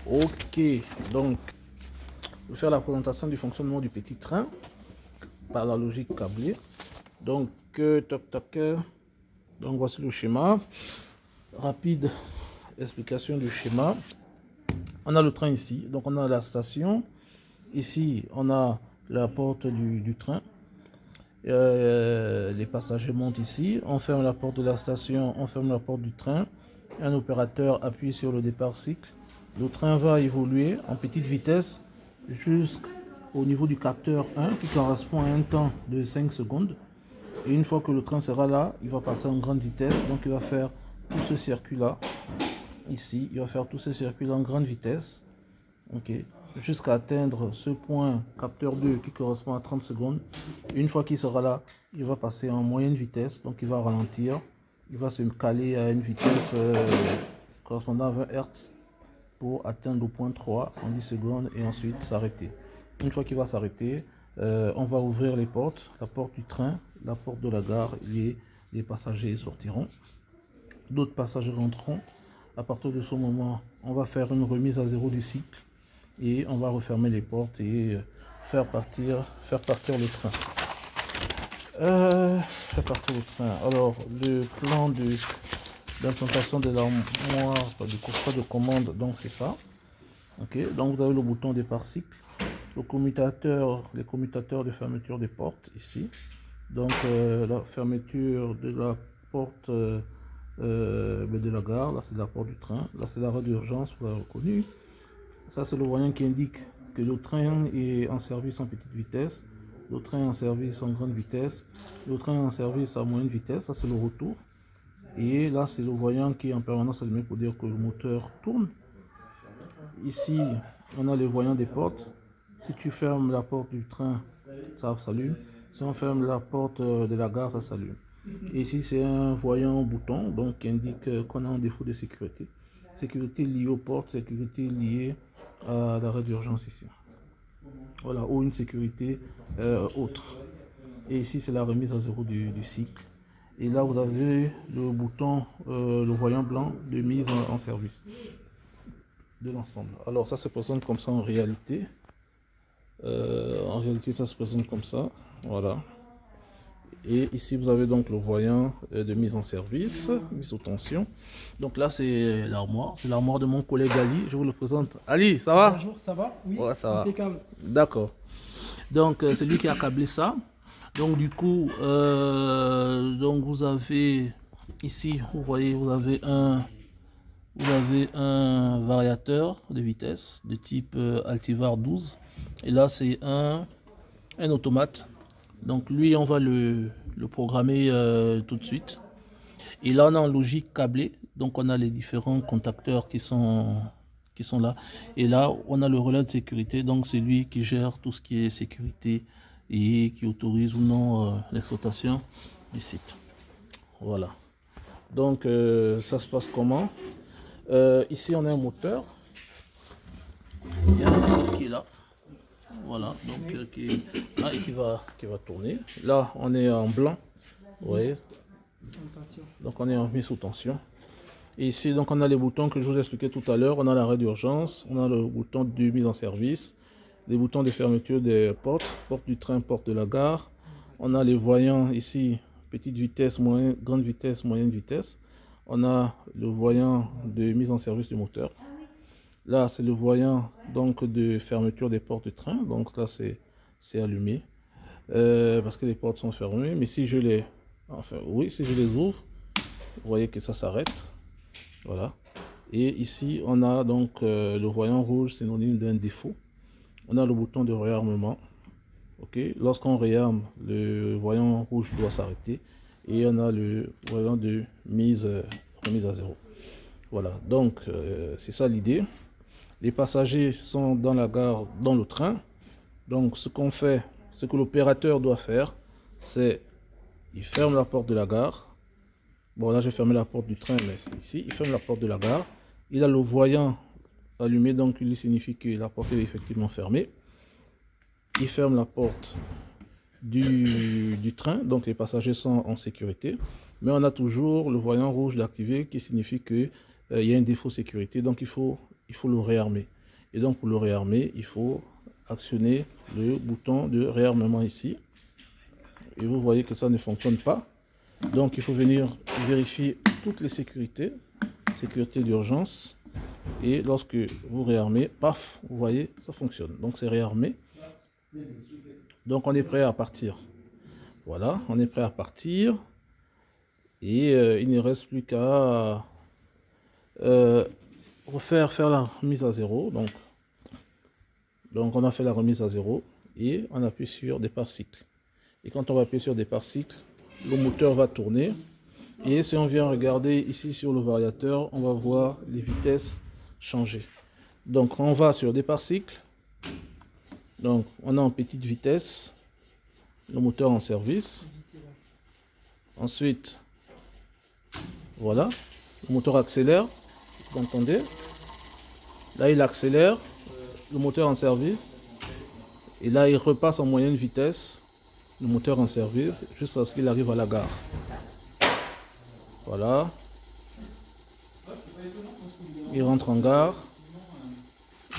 Ok, donc je vais faire la présentation du fonctionnement du petit train par la logique câblée. Donc, donc voici le schéma. Rapide explication du schéma. On a le train ici, donc on a la station. Ici, on a la porte du train. Les passagers montent ici. On ferme la porte de la station, on ferme la porte du train. Un opérateur appuie sur le départ cycle. Le train va évoluer en petite vitesse jusqu'au niveau du capteur 1 qui correspond à un temps de 5 secondes. Et une fois que le train sera là, il va passer en grande vitesse. Donc il va faire tout ce circuit-là. Ici, il va faire tout ce circuit en grande vitesse. Ok, jusqu'à atteindre ce point capteur 2 qui correspond à 30 secondes. Une fois qu'il sera là, il va passer en moyenne vitesse. Donc il va ralentir. Il va se caler à une vitesse correspondant à 20 Hz pour atteindre le point 3 en 10 secondes et ensuite s'arrêter. Une fois qu'il va s'arrêter, on va ouvrir les portes, la porte du train, la porte de la gare, les passagers sortiront, d'autres passagers rentreront. À partir de ce moment, on va faire une remise à zéro du cycle et on va refermer les portes et faire partir le train. Alors, le plan d'implantation de l'armoire du coffret de commande, donc c'est ça. Ok, donc vous avez le bouton départ cycle, les commutateurs de fermeture des portes ici. Donc la fermeture de la porte de la gare, là c'est la porte du train, là c'est l'arrêt d'urgence, vous l'avez reconnu. Ça c'est le voyant qui indique que le train est en service en petite vitesse, le train est en service en grande vitesse, le train est en service à moyenne vitesse, ça c'est le retour. Et là c'est le voyant qui est en permanence allumé pour dire que le moteur tourne. Ici on a le voyant des portes. Si tu fermes la porte du train, ça s'allume. Si on ferme la porte de la gare, ça s'allume. Et ici c'est un voyant bouton donc qui indique qu'on a un défaut de sécurité. Sécurité liée aux portes, sécurité liée à l'arrêt d'urgence ici. Voilà, ou une sécurité autre. Et ici c'est la remise à zéro du cycle. Et là vous avez le bouton, le voyant blanc de mise en service de l'ensemble. Alors ça se présente comme ça en réalité. Ça se présente comme ça. Voilà. Et ici vous avez donc le voyant de mise en service, mise sous tension. Donc là c'est l'armoire de mon collègue Ali. Je vous le présente. Ali, ça va? Bonjour, ça va? Oui, ouais, ça impeccable. va. D'accord. Donc c'est lui qui a câblé ça. Donc du coup, donc vous avez ici, vous voyez, vous avez un variateur de vitesse de type Altivar 12. Et là c'est un automate. Donc lui on va le programmer tout de suite. Et là on a en logique câblée. Donc on a les différents contacteurs qui sont là. Et là on a le relais de sécurité. Donc c'est lui qui gère tout ce qui est sécurité et qui autorise ou non l'exploitation du site. Voilà. Donc ça se passe comment? Ici on a un moteur. Il y a un moteur qui est là. Voilà, donc qui va tourner. Là on est en blanc. Vous voyez. Donc on est en mise sous tension. Et ici donc on a les boutons que je vous expliquais tout à l'heure. On a l'arrêt d'urgence, on a le bouton de mise en service, les boutons de fermeture des portes, porte du train, porte de la gare. On a les voyants ici, petite vitesse, moyenne, grande vitesse, moyenne vitesse. On a le voyant de mise en service du moteur. Là c'est le voyant donc de fermeture des portes du train. Donc là c'est allumé parce que les portes sont fermées. Mais si je les si je les ouvre, vous voyez que ça s'arrête. Voilà. Et ici on a donc le voyant rouge synonyme d'un défaut. On a le bouton de réarmement. Ok, lorsqu'on réarme, le voyant rouge doit s'arrêter. Et on a le voyant de remise à zéro. Voilà, donc c'est ça l'idée. Les passagers sont dans la gare, dans le train. Donc ce qu'on fait, ce que l'opérateur doit faire, c'est il ferme la porte de la gare. Bon là j'ai fermé la porte du train, mais ici il ferme la porte de la gare. Il a le voyant allumé, donc il signifie que la porte est effectivement fermée. Il ferme la porte du train, donc les passagers sont en sécurité. Mais on a toujours le voyant rouge d'activer qui signifie que il y a un défaut de sécurité, donc il faut le réarmer. Et donc pour le réarmer, il faut actionner le bouton de réarmement ici. Et vous voyez que ça ne fonctionne pas. Donc il faut venir vérifier toutes les sécurités, sécurité d'urgence. Et lorsque vous réarmez, paf, vous voyez, ça fonctionne. Donc c'est réarmé. Donc on est prêt à partir. Voilà, on est prêt à partir. Et il ne reste plus qu'à faire la remise à zéro. Donc on a fait la remise à zéro et on appuie sur départ cycle. Et quand on va appuyer sur départ cycle, le moteur va tourner. Et si on vient regarder ici sur le variateur, on va voir les vitesses changer. Donc on va sur départ cycle. Donc on est en petite vitesse, le moteur en service. Ensuite, voilà, le moteur accélère, vous entendez. Là il accélère, le moteur en service. Et là il repasse en moyenne vitesse, le moteur en service, jusqu'à ce qu'il arrive à la gare. Voilà. Il rentre en gare.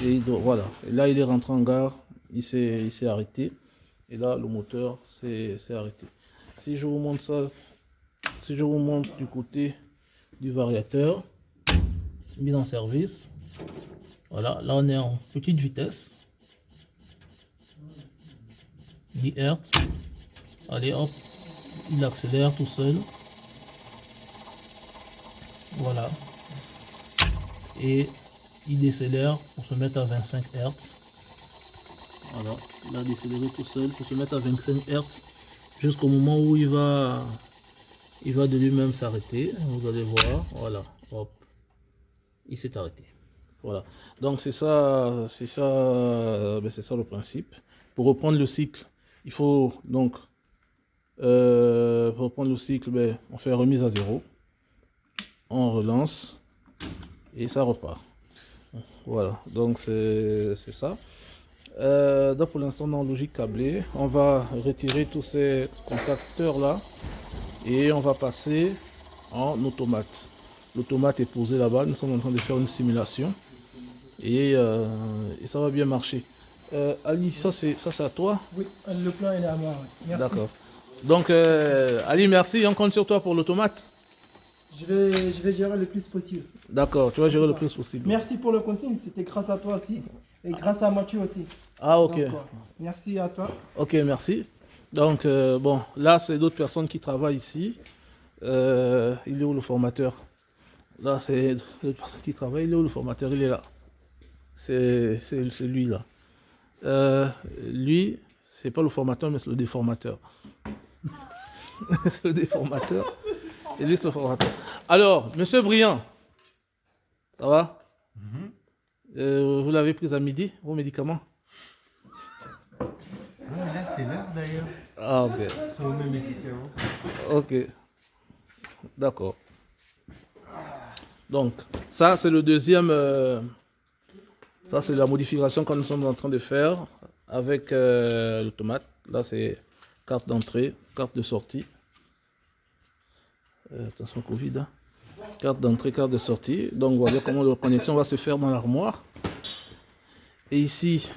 Et voilà. Et là il est rentré en gare, il s'est arrêté. Et là le moteur s'est arrêté. Si je vous montre ça, si je vous montre du côté du variateur, mis en service. Voilà, là on est en petite vitesse. 10 Hz. Allez hop, il accélère tout seul. Voilà. Et il décélère pour se mettre à 25 Hz. Voilà, il a décéléré tout seul pour se mettre à 25 Hz jusqu'au moment où il va de lui-même s'arrêter. Vous allez voir, voilà, hop, il s'est arrêté. Voilà, donc c'est ça le principe. Pour reprendre le cycle, il faut donc pour reprendre le cycle, on fait remise à zéro, on relance et ça repart. Voilà, donc c'est ça. Donc pour l'instant dans logique câblée, on va retirer tous ces contacteurs là et on va passer en automate. L'automate est posé là-bas, nous sommes en train de faire une simulation et ça va bien marcher. Ali, ça c'est à toi? Oui, le plan est à moi. Merci. D'accord. Donc Ali, merci, on compte sur toi pour l'automate. Je vais gérer le plus possible. D'accord, tu vas gérer le plus possible. Merci pour le consigne, c'était grâce à toi aussi. Et grâce à Mathieu aussi. Ah ok. Donc, merci à toi. Ok, merci. Donc bon, là c'est d'autres personnes qui travaillent ici. Il est où le formateur? Là c'est d'autres personnes qui travaillent. Il est où le formateur? Il est là. C'est lui là. Lui, c'est pas le formateur, mais c'est le déformateur. C'est le déformateur. Et lui, c'est le formateur. Alors, monsieur Briand, ça va? Vous l'avez pris à midi, vos médicaments? Là, c'est l'heure d'ailleurs. Ah, ok. C'est au même médicament. Ok. D'accord. Donc, ça, c'est le deuxième. Ça, c'est la modification que nous sommes en train de faire avec l'automate. Là, c'est carte d'entrée, carte de sortie. Attention, Covid. Hein. Carte d'entrée, carte de sortie. Donc, voilà comment la connexion va se faire dans l'armoire. Et ici,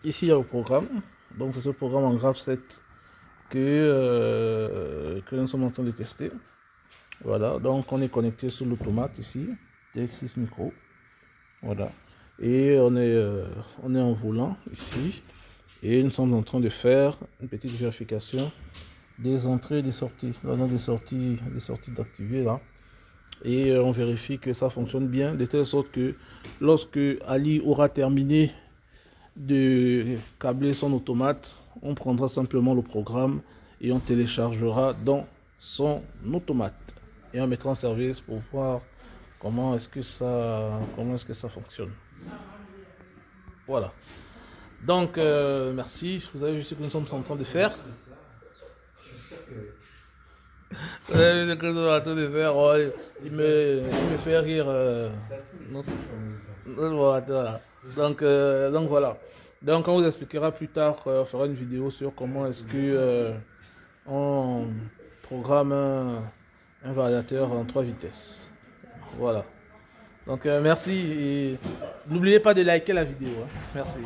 il y a le programme. Donc, c'est ce programme en graph 7 que nous sommes en train de tester. Voilà, donc on est connecté sur l'automate ici, TX6 micro. Voilà, et on est en volant ici. Et nous sommes en train de faire une petite vérification des entrées et des sorties. Là, on a des sorties d'activer là. Et on vérifie que ça fonctionne bien, de telle sorte que lorsque Ali aura terminé de câbler son automate, on prendra simplement le programme et on téléchargera dans son automate. Et on mettra en service pour voir comment est-ce que ça fonctionne. Voilà. Donc, merci. Vous avez vu ce que nous sommes en train de faire. Vous avez vu ce que nous sommes en train de faire. Oh, il me fait rire. Voilà. Donc voilà. Donc on vous expliquera plus tard, on fera une vidéo sur comment est-ce que on programme un variateur en 3 vitesses. Voilà. Donc merci et n'oubliez pas de liker la vidéo. Hein. Merci.